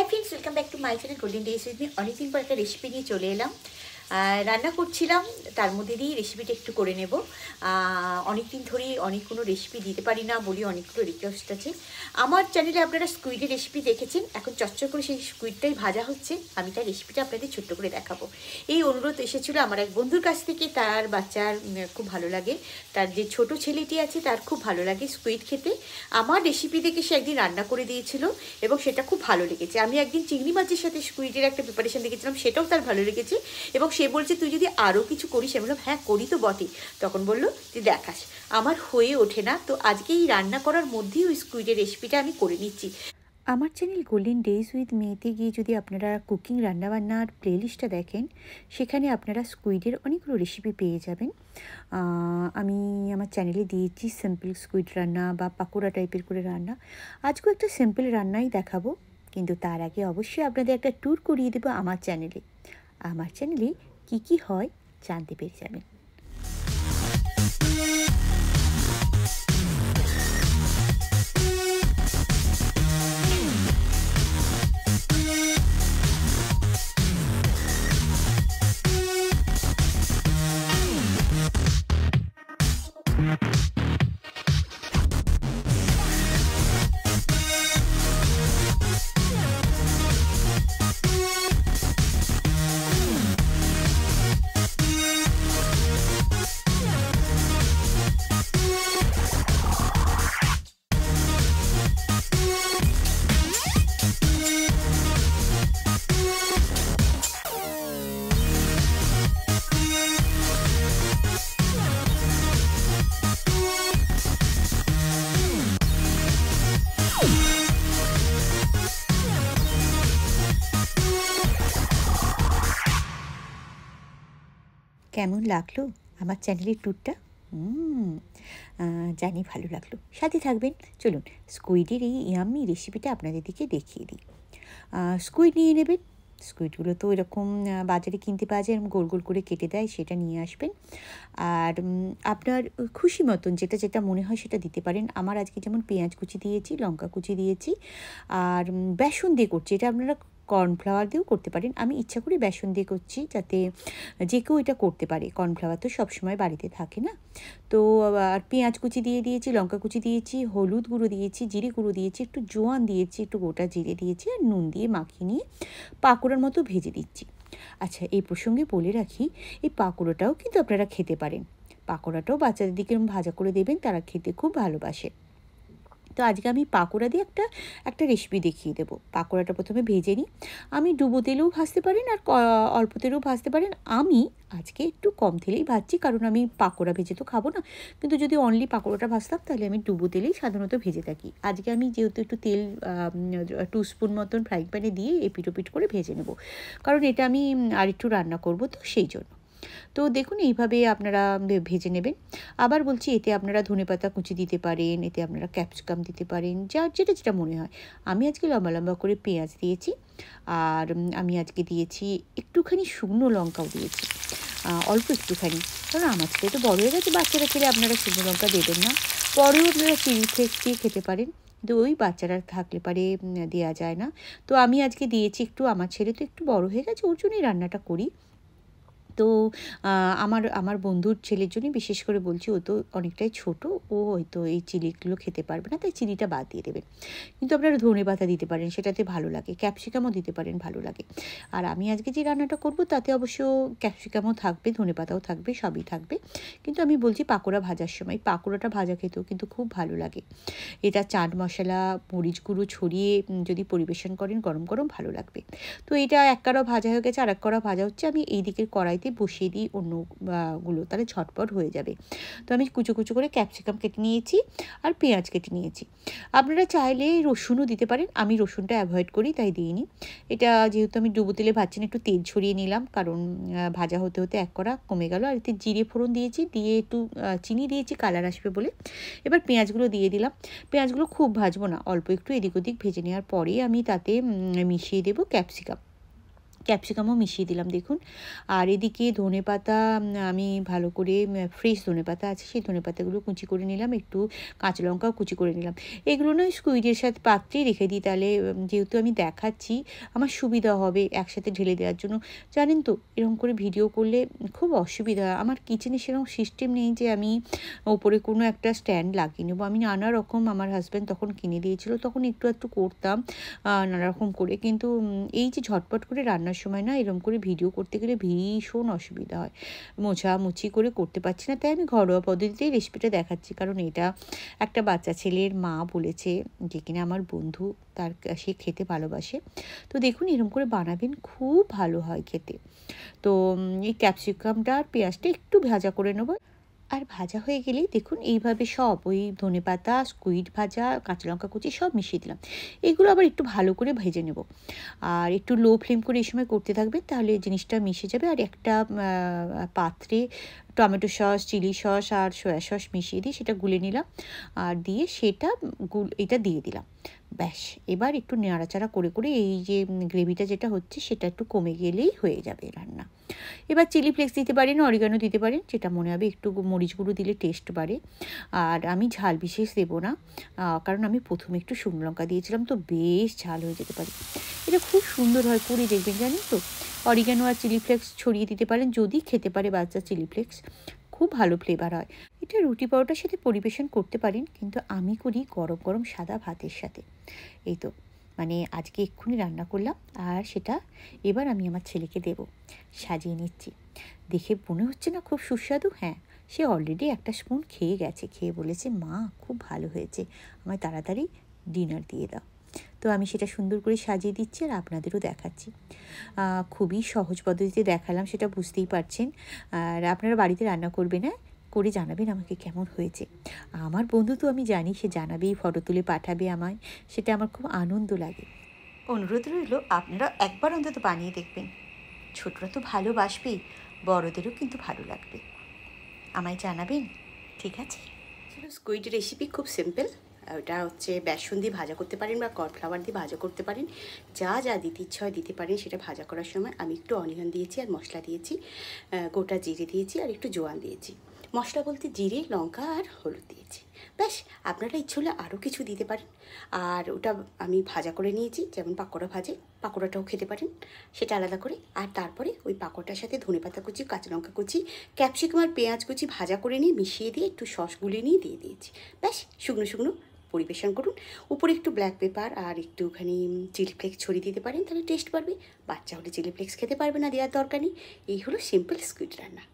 Friends welcome back to my channel golden days with me. अनेकदिन पर एक recipe निये चले एलाम। रान्ना करছিলাম তার মধ্যে দিয়ে রেসিপিটা একটু করে নেব। অনেক দিন ধরে অনেক কোনো রেসিপি দিতে পারি না বলি অনেকগুলো রিকোয়েস্ট আছে। আমার চ্যানেলে আপনারা স্কুইডের রেসিপি দেখেছেন, এখন চচ্চর করে সেই স্কুইডটাই ভাজা হচ্ছে। আমি তার রেসিপিটা আপনাদের ছোট্ট করে দেখাবো। এই অনুরোধ এসেছিলো আমার এক বন্ধুর কাছ থেকে। তার বাচ্চার খুব ভালো লাগে, তার যে ছোট ছেলেটি আছে তার খুব ভালো লাগে স্কুইড খেতে। আমার রেসিপি দেখে সে একদিন রান্না করে দিয়েছিল এবং সেটা খুব ভালো লেগেছে। আমি একদিন চিংড়ি মাছের সাথে স্কুইডের একটা প্রিপারেশন দেখেছিলাম, সেটাও তার ভালো লেগেছে এবং সে বলছে তুই যদি আরও কিছু করিস। আমি বললাম হ্যাঁ করি তো বটেই। তখন বললো তুই দেখাস, আমার হয়ে ওঠে না। তো আজকে এই রান্না করার মধ্যেই ওই স্কুইডের রেসিপিটা আমি করে নিচ্ছি। আমার চ্যানেল গোল্ডেন ডেজ উইথ মেতে গিয়ে যদি আপনারা কুকিং রান্নাবান্নার প্লেলিস্টটা দেখেন, সেখানে আপনারা স্কুইডের অনেকগুলো রেসিপি পেয়ে যাবেন। আমি আমার চ্যানেলে দিয়েছি সিম্পল স্কুইড রান্না বা পাকোড়া টাইপের করে রান্না। আজকেও একটা সিম্পল রান্নাই দেখাবো, কিন্তু তার আগে অবশ্যই আপনাদের একটা ট্যুর করিয়ে দেবো আমার চ্যানেলে। আমার চ্যানেলে কী কী হয় জানতে পেরে যাবেন। কেমন লাগলো আমার চ্যানেলের ট্যুরটা? জানি ভালো লাগলো, সাথে থাকবেন। চলুন স্কুইডের এই ইয়াম্মি রেসিপিটা আপনাদের দিকে দেখিয়ে দিই। স্কুইড নিয়ে নেবেন। স্কুইডগুলো তো এরকম বাজারে কিনতে পাওয়া যায়, এরকম গোল গোল করে কেটে দেয়, সেটা নিয়ে আসবেন। আর আপনার খুশি মতন যেটা যেটা মনে হয় সেটা দিতে পারেন। আমার আজকে যেমন পেঁয়াজ কুচি দিয়েছি, লঙ্কা কুচি দিয়েছি, আর বেসন দিয়ে করছি। এটা আপনারা কর্নফ্লাওয়ার দিয়েও করতে পারেন। আমি ইচ্ছা করে বেসন দিয়ে করছি যাতে যে কেউ এটা করতে পারে। কর্নফ্লাওয়ার তো সবসময় বাড়িতে থাকে না। তো আর পেঁয়াজ কুচি দিয়ে দিয়েছি, লঙ্কা কুচি দিয়েছি, হলুদ গুঁড়ো দিয়েছি, জিরে গুঁড়ো দিয়েছি, একটু জোয়ান দিয়েছি, একটু গোটা জিরে দিয়েছি, আর নুন দিয়ে মাখিয়ে নিয়ে পাকোড়ার মতো ভেজে দিচ্ছি। আচ্ছা, এই প্রসঙ্গে বলে রাখি, এই পাকোড়াটাও কিন্তু আপনারা খেতে পারেন। পাকোড়াটাও বাচ্চাদের দিকে ভাজা করে দেবেন, তারা খেতে খুব ভালোবাসে। তো আজকে আমি পাকোড়া দিয়ে একটা রেসিপি দেখিয়ে দেবো। পাকোড়াটা প্রথমে ভেজে নিই। আমি ডুবো তেলেও ভাজতে পারেন আর অল্প তেলেও ভাজতে পারেন। আমি আজকে একটু কম তেলেই ভাজছি, কারণ আমি পাকোড়া ভেজে তো খাবো না। কিন্তু যদি অনলি পাকোড়াটা ভাজতাম তাহলে আমি ডুবো তেলেই সাধারণত ভেজে থাকি। আজকে আমি যেহেতু একটু তেল 2 স্পুন মতন ফ্রাই প্যানে দিয়ে এপিট ওপিট করে ভেজে নেব, কারণ এটা আমি আরেকটু রান্না করব, তো সেই জন্য। তো দেখুন এইভাবে আপনারা ভেজে নেবেন। আবার বলছি, এতে আপনারা ধনেপাতা কুচি দিতে পারেন, এতে আপনারা ক্যাপসিকাম দিতে পারেন, যার যেটা যেটা মনে হয়। আমি আজকে লম্বা লম্বা করে পেঁয়াজ দিয়েছি, আর আমি আজকে দিয়েছি একটুখানি শুকনো লঙ্কাও দিয়েছি, অল্প একটুখানি। কারণ আমার ছেলে তো বড় হয়ে গেছে, বাচ্চারা খেলে আপনারা শুকনো লঙ্কা দেবেন না, পরেও আপনারা চিলি ফ্লেক্স দিয়ে খেতে পারেন। কিন্তু ওই বাচ্চারা থাকলে পারে দেওয়া যায় না। তো আমি আজকে দিয়েছি একটু। আমার ছেলে তো একটু বড় হয়ে গেছে, ওর জন্যই রান্নাটা করি। তো আমার বন্ধুর ছেলের জন্যই বিশেষ করে বলছি, ও তো অনেকটাই ছোট, ও হয়তো এই চিলিগুলো খেতে পারবে না, তাই চিলিটা বাদ দিয়ে দেবেন। কিন্তু আপনারা ধনেপাতা দিতে পারেন, সেটাতে ভালো লাগে। ক্যাপসিকামও দিতে পারেন, ভালো লাগে। আর আমি আজকে যে রান্নাটা করব তাতে অবশ্য ক্যাপসিকামও থাকবে, ধনেপাতাও থাকবে, সবই থাকবে। কিন্তু আমি বলছি পাকোড়া ভাজার সময়, পাকোড়াটা ভাজা খেতেও কিন্তু খুব ভালো লাগে। এটা চাট মশলা, মরিচ গুঁড়ো ছড়িয়ে যদি পরিবেশন করেন গরম গরম, ভালো লাগবে। তো এটা এক কড়া ভাজা হয়ে গেছে, আর এক কড়া ভাজা হচ্ছে। আমি এই দিকের কড়াইতে বসিয়ে দিই অন্যগুলো, তাহলে ঝটপট হয়ে যাবে। তো আমি কুচো কুচো করে ক্যাপসিকাম কেটে নিয়েছি আর পেঁয়াজ কেটে নিয়েছি। আপনারা চাইলে রসুনও দিতে পারেন, আমি রসুনটা অ্যাভয়েড করি তাই দিইনি। এটা যেহেতু আমি ডুবো তেলে ভাজছি না, একটু তেল ছড়িয়ে নিলাম, কারণ ভাজা হতে হতে এক কড়া কমে গেল। আর এতে জিরে ফোড়ন দিয়েছি, দিয়ে একটু চিনি দিয়েছি কালার আসবে বলে। এবার পেঁয়াজগুলো দিয়ে দিলাম। পেঁয়াজগুলো খুব ভাজবো না, অল্প একটু এদিক ওদিক ভেজে নেওয়ার পরেই আমি তাতে মিশিয়ে দেবো ক্যাপসিকাম। ক্যাপসিকামও মিশিয়ে দিলাম দেখুন। আর এদিকে ধনেপাতা আমি ভালো করে ফ্রেশ ধনেপাতা আছে, সেই ধনেপাতাগুলো কুচি করে নিলাম, একটু কাঁচা লঙ্কাও কুচি করে নিলাম। এগুলো না স্কুইডের সাথে পাত্রেই রেখে দিই, তাহলে যেহেতু আমি দেখাচ্ছি আমার সুবিধা হবে একসাথে ঢেলে দেওয়ার জন্য। জানেন তো এরকম করে ভিডিও করলে খুব অসুবিধা হয়। আমার কিচেনে সেরকম সিস্টেম নেই যে আমি ওপরে কোনো একটা স্ট্যান্ড লাগিয়ে নেবো। আমি নানা রকম আমার হাজব্যান্ড তখন কিনে দিয়েছিল, তখন একটু একটু করতাম নানা রকম করে। কিন্তু এই যে ঝটপট করে রান্নার সময় না এরকম করে ভিডিও করতে গেলে ভীষণ অসুবিধা হয়, মোছামুছি করে করতে পারছি না। তাই আমি ঘরোয়া পদ্ধতিতেই রেসিপিটা দেখাচ্ছি, কারণ এটা একটা বাচ্চা ছেলের মা বলেছে, যে কিনা আমার বন্ধু, তার সে খেতে ভালোবাসে। তো দেখুন এরকম করে বানাবেন, খুব ভালো হয় খেতে। তো এই ক্যাপসিকামটা আর পেঁয়াজটা একটু ভাজা করে নেবো। আর ভাজা হয়ে গেলেই দেখুন এইভাবে সব ওই ধনেপাতা, স্কুইড ভাজা, কাঁচা লঙ্কা কুচি সব মিশিয়ে দিলাম। এগুলো আবার একটু ভালো করে ভেজে নেব, আর একটু লো ফ্লেম করে এই সময় করতে থাকবেন, তাহলে জিনিসটা মিশে যাবে। আর একটা পাত্রে টমেটো সস, চিলি সস আর সয়া সস মিশিয়ে দিয়ে সেটা গুলে নিলাম, আর দিয়ে সেটা এটা দিয়ে দিলাম। ব্যাস, এবার একটু নাড়াচাড়া করে করে এই যে গ্রেভিটা যেটা হচ্ছে সেটা একটু কমে গেলেই হয়ে যাবে রান্না। এবার চিলি ফ্লেক্স দিতে পারেন, অরিগানো দিতে পারেন, যেটা মনে হবে, একটু মরিচ গুঁড়ো দিলে টেস্ট বাড়ে। আর আমি ঝাল বিশেষ দেবো না, কারণ আমি প্রথমে একটু শুকনো লঙ্কা দিয়েছিলাম, তো বেশ ঝাল হয়ে যেতে পারে। এটা খুব সুন্দর হয়, করে দেখবেন। জানেন তো অরিগানো আর চিলি ফ্লেক্স ছড়িয়ে দিতে পারেন, যদি খেতে পারে বাচ্চা চিলি ফ্লেক্স, খুব ভালো ফ্লেভার হয়। এটা রুটি পরোটার সাথে পরিবেশন করতে পারেন, কিন্তু আমি করি গরম গরম সাদা ভাতের সাথে। এই তো মানে আজকে এক্ষুনি রান্না করলাম, আর সেটা এবার আমি আমার ছেলেকে দেব। সাজিয়ে নিচ্ছি, দেখে মনে হচ্ছে না খুব সুস্বাদু? হ্যাঁ, সে অলরেডি একটা স্পুন খেয়ে গেছে, খেয়ে বলেছে মা খুব ভালো হয়েছে, আমায় তাড়াতাড়ি ডিনার দিয়ে দাও। তো আমি সেটা সুন্দর করে সাজিয়ে দিচ্ছি আর আপনাদেরও দেখাচ্ছি। খুবই সহজ পদ্ধতিতে দেখালাম, সেটা বুঝতেই পারছেন। আর আপনারা বাড়িতে রান্না করবেন, না করে জানাবেন আমাকে কেমন হয়েছে। আমার বন্ধু তো আমি জানি সে জানাবেই, ফটো তুলে পাঠাবে আমায়, সেটা আমার খুব আনন্দ লাগে। অনুরোধ রইল আপনারা একবার অন্তত বানিয়ে দেখবেন। ছোটরা তো ভালোবাসবেই, বড়দেরও কিন্তু ভালো লাগবে। আমায় জানাবেন, ঠিক আছে? স্কুইড রেসিপি খুব সিম্পল। ওটা হচ্ছে বেসন দিয়ে ভাজা করতে পারেন বা কর্নফ্লাওয়ার দিয়ে ভাজা করতে পারেন, যা যা দিতে ইচ্ছা হয় দিতে পারেন। সেটা ভাজা করার সময় আমি একটু অনিয়ন দিয়েছি আর মশলা দিয়েছি, গোটা জিরে দিয়েছি আর একটু জোয়ান দিয়েছি। মশলা বলতে জিরে, লঙ্কা আর হলুদ দিয়েছি। ব্যাস, আপনারা ইচ্ছে হলে আরও কিছু দিতে পারেন। আর ওটা আমি ভাজা করে নিয়েছি, যেমন পাকোড়া ভাজে, পাকোড়াটাও খেতে পারেন, সেটা আলাদা করে। আর তারপরে ওই পাকোড়াটার সাথে ধনেপাতা কুচি, কাঁচা লঙ্কা কুচি, ক্যাপসিকাম আর পেঁয়াজ কুচি ভাজা করে নিয়ে মিশিয়ে দিয়ে একটু সস গুলে নিয়ে দিয়ে দিয়েছি। ব্যাস, শুকনো শুকনো পরিবেশন করুন। উপরে একটু ব্ল্যাক পেপার আর একটুখানি চিলি ফ্লেক্স ছড়িয়ে দিতে পারেন, তাহলে টেস্ট বাড়বে। বাচ্চা হলে চিলি ফ্লেক্স খেতে পারবে না, দেওয়ার দরকার নেই। এই হলো সিম্পল স্কুইড রান্না।